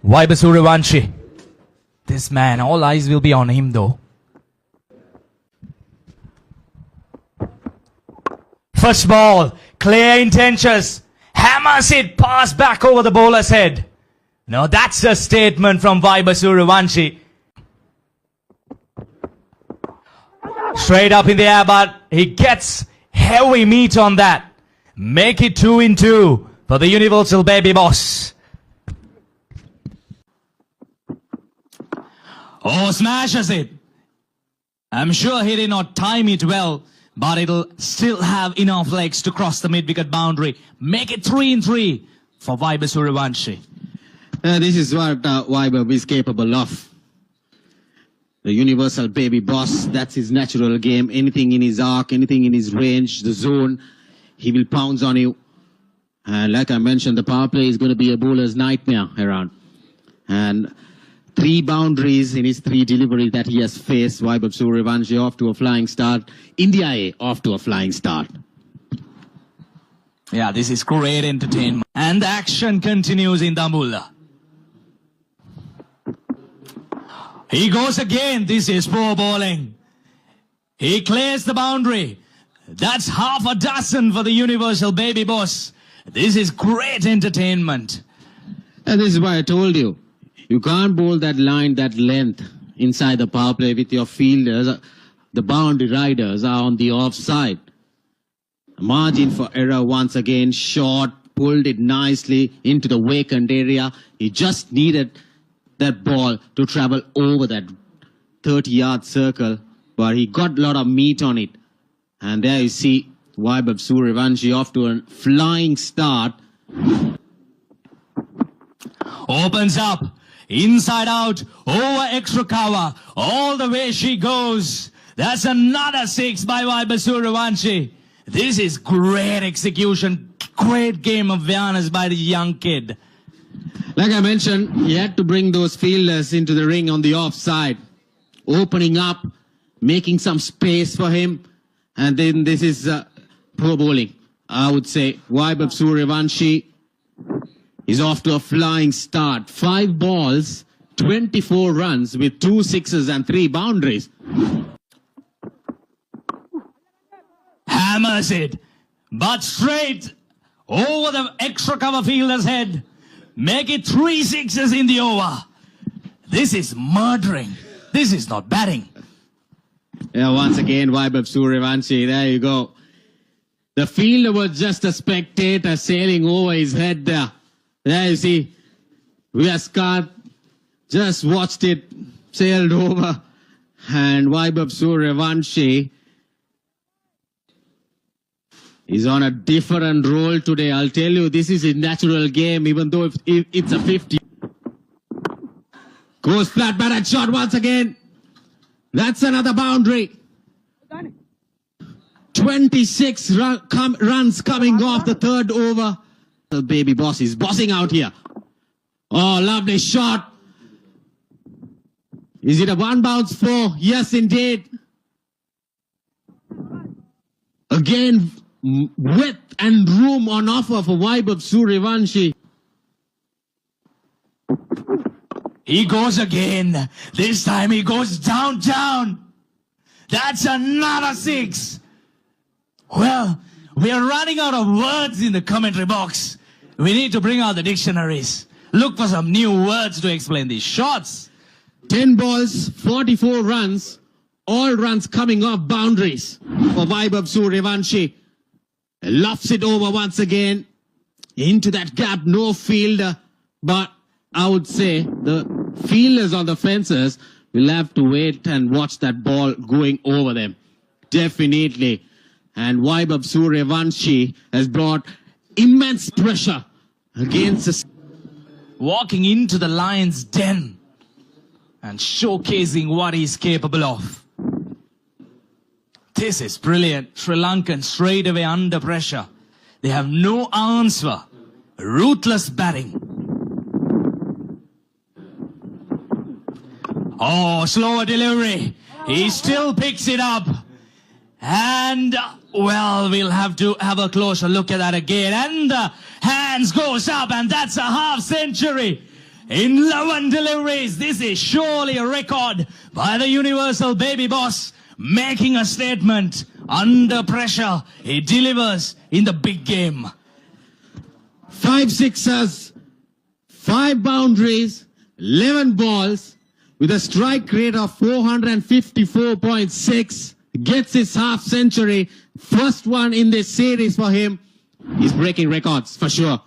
Vaibhav Suryavanshi. This man, all eyes will be on him though. First ball, clear intentions. Hammers it past back over the bowler's head. Now that's a statement from Vaibhav Suryavanshi. Straight up in the air, but he gets heavy meat on that. Make it 2-2 for the Universal Baby Boss. Oh, smashes it. I'm sure he did not time it well, but it'll still have enough legs to cross the mid-wicket boundary. Make it 3-3 for Vaibhav Suryavanshi. This is what Vaibhav is capable of. The Universal Baby Boss, that's his natural game. Anything in his arc, anything in his range, the zone, he will pounce on you. And like I mentioned, the power play is going to be a bowler's nightmare around. And 3 boundaries in his 3 deliveries that he has faced. Vaibhav Suryavanshi off to a flying start. India A off to a flying start. Yeah, this is great entertainment. And the action continues in Dambulla. He goes again. This is poor bowling. He clears the boundary. That's half a dozen for the Universal Baby Boss. This is great entertainment. And this is why I told you. You can't bowl that line, that length inside the power play with your fielders. The boundary riders are on the offside. Margin for error once again. Short, pulled it nicely into the vacant area. He just needed that ball to travel over that 30-yard circle, but he got a lot of meat on it. And there you see Vaibhav Suryavanshi off to a flying start. Opens up, inside out, over extra cover, all the way she goes. That's another 6 by Vaibhav Suryavanshi. This is great execution, great game of awareness by the young kid. Like I mentioned, he had to bring those fielders into the ring on the offside, opening up, making some space for him. And then this is poor bowling. I would say Vaibhav Suryavanshi is off to a flying start. 5 balls, 24 runs with 2 sixes and 3 boundaries. Hammers it, but straight over the extra cover fielder's head. Make it 3 sixes in the over. This is murdering. This is not batting. Yeah, once again, Vaibhav Suryavanshi, there you go. The fielder was just a spectator sailing over his head there. There you see, Scott just watched it, sailed over. And Vaibhav Suryavanshi is on a different role today. I'll tell you, this is a natural game, even though if it's a 50. Goes flat batted shot once again. That's another boundary. 26 runs coming off the 3rd over. The Baby Boss is bossing out here. Oh, lovely shot. Is it a 1 bounce 4? Yes, indeed. Again, width and room on offer for Vaibhav Suryavanshi. He goes again. This time he goes down. That's another 6. Well, we are running out of words in the commentary box. We need to bring out the dictionaries. Look for some new words to explain these shots. 10 balls, 44 runs. All runs coming off boundaries for Vaibhav Suryavanshi. Lofts it over once again. Into that gap, no fielder. But I would say the fielders on the fences will have to wait and watch that ball going over them. Definitely. And Vaibhav Suryavanshi has brought immense pressure against us. Walking into the lion's den and showcasing what he's capable of. This is brilliant. Sri Lankan straight away under pressure. They have no answer. Ruthless batting. Oh, slower delivery. He still picks it up. And, well, we'll have to have a closer look at that again. And the hands goes up, and that's a half century. in 11 deliveries. This is surely a record by the universal baby boss, making a statement. Under pressure, he delivers in the big game. 5 sixers, 5 boundaries, 11 balls, with a strike rate of 454.6. Gets his half century. First one in this series for him. He's breaking records for sure.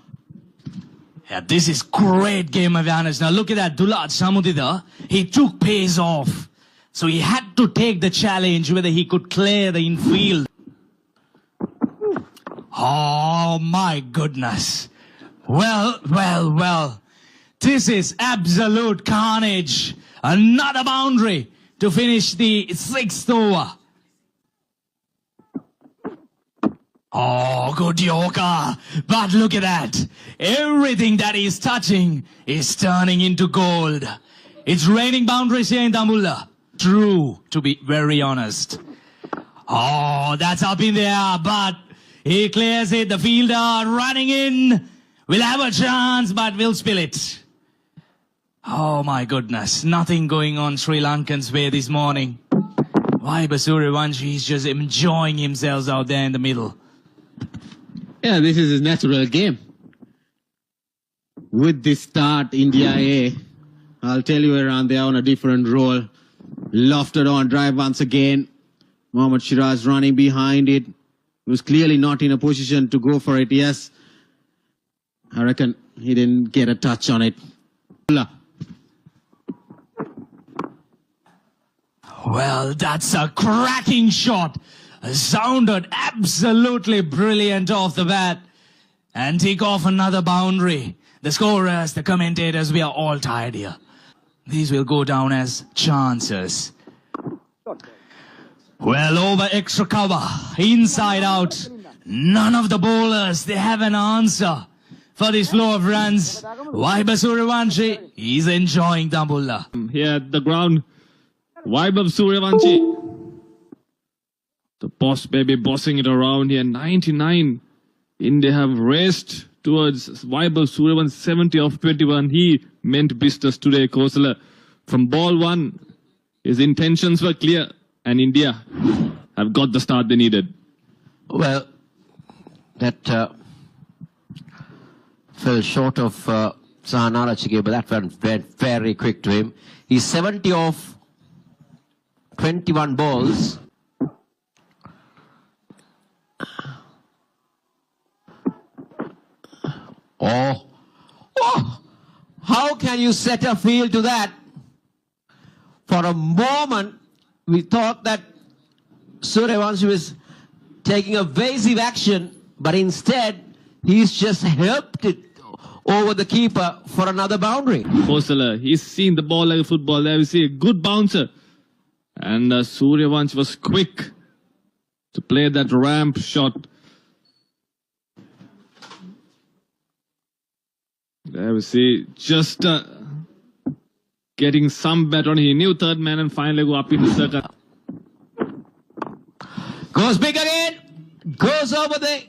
Yeah, this is great game awareness. Now look at that, Dulad Samudida. He took pace off. So he had to take the challenge whether he could clear the infield. Oh my goodness. Well. This is absolute carnage. Another boundary to finish the 6th over. Oh, good yoga. But look at that. Everything that he's touching is turning into gold. It's raining boundaries here in Dambulla. True, to be very honest. Oh, that's up in the air, but he clears it. The fielder running in. We'll have a chance, but we'll spill it. Oh my goodness. Nothing going on Sri Lankan's way this morning. Vaibhav Suryavanshi is just enjoying himself out there in the middle. Yeah, this is his natural game. With this start, India A, I'll tell you around there on a different role. Lofted on drive once again. Mohammad Shiraz running behind it. He was clearly not in a position to go for it. Yes, I reckon he didn't get a touch on it. Well, that's a cracking shot. Sounded absolutely brilliant off the bat. And take off another boundary. The scorers, the commentators, we are all tired here. These will go down as chances. Well, over extra cover, inside out. None of the bowlers, they have an answer for this flow of runs. Vaibhav Suryavanshi, he's enjoying Dambulla. Here at the ground, Vaibhav Suryavanshi. The boss baby bossing it around here. 99. India have raced towards Vaibhav Suryavanshi 70 of 21. He meant business today, Kosala. From ball 1, his intentions were clear. And India have got the start they needed. Well, that fell short of Sahanara Chige, but that went very quick to him. He's 70 off 21 balls. Oh, how can you set a field to that? For a moment, we thought that Suryavanshi was taking evasive action, but instead, he's just helped it over the keeper for another boundary. Kosala, he's seen the ball like a football. There we see a good bouncer. And Suryavanshi was quick to play that ramp shot. There we see just getting some bet on. He knew third man and finally go up in the circle. Goes big again. Goes over the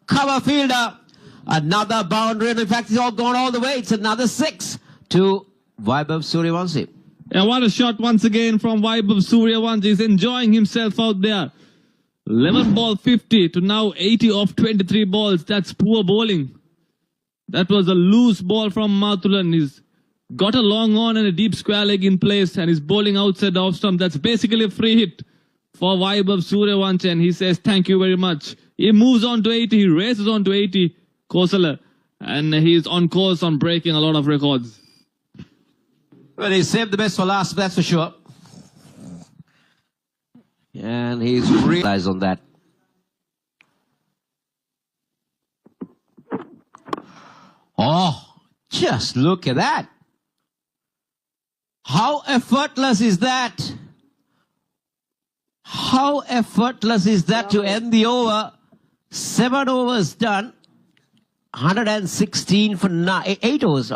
cover fielder. Another boundary. And in fact, it's all gone all the way. It's another 6 to Vaibhav Suryavanshi. And what a shot once again from Vaibhav Suryavanshi. He's enjoying himself out there. 11 ball 50 to now 80 off 23 balls. That's poor bowling. That was a loose ball from Mathulan. He's got a long on and a deep square leg in place and he's bowling outside the off stump. That's basically a free hit for Vaibhav Suryavanshi and he says thank you very much. He moves on to 80. He races on to 80. Kosala. And he's on course on breaking a lot of records. Well, he saved the best for last, that's for sure. And he's realized on that. Oh, just look at that. How effortless is that? How effortless is that to end the over? 7 overs done. 116 for 8 overs.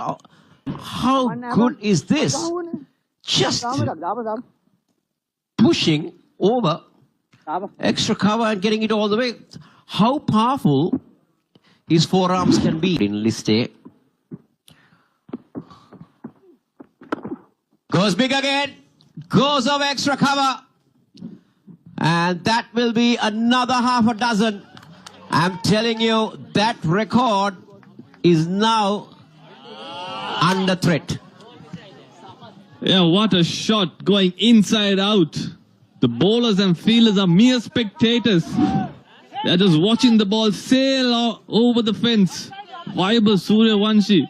How good is this? Just pushing over extra cover and getting it all the way. How powerful his forearms can be in list A. Goes big again. Goes over extra cover. And that will be another half a dozen. I'm telling you, that record is now under threat. Yeah, what a shot going inside out. The bowlers and fielders are mere spectators. They're just watching the ball sail over the fence. Vaibhav Suryavanshi.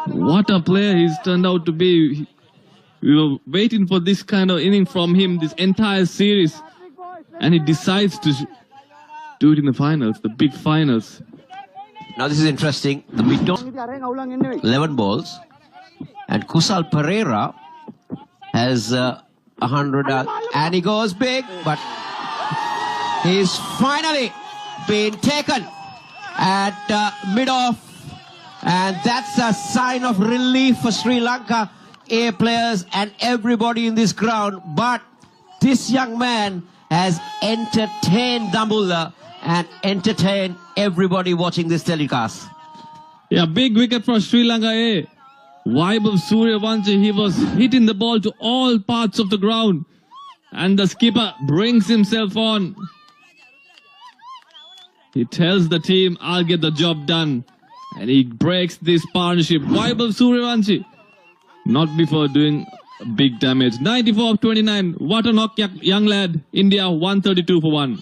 What a player he's turned out to be. We were waiting for this kind of inning from him this entire series. And he decides to do it in the finals, the big finals. Now this is interesting. The mid-on 11 balls. And Kusal Pereira has 100 and he goes big, but he's finally been taken at mid-off. And that's a sign of relief for Sri Lanka A players and everybody in this ground. But this young man has entertained Dambulla and entertained everybody watching this telecast. Yeah, big wicket for Sri Lanka A. Vaibhav Suryavanshi, he was hitting the ball to all parts of the ground. And the skipper brings himself on. He tells the team, I'll get the job done. And he breaks this partnership. Vaibhav Suryavanshi, not before doing big damage. 94 of 29. What a knock, young lad. India 132 for 1.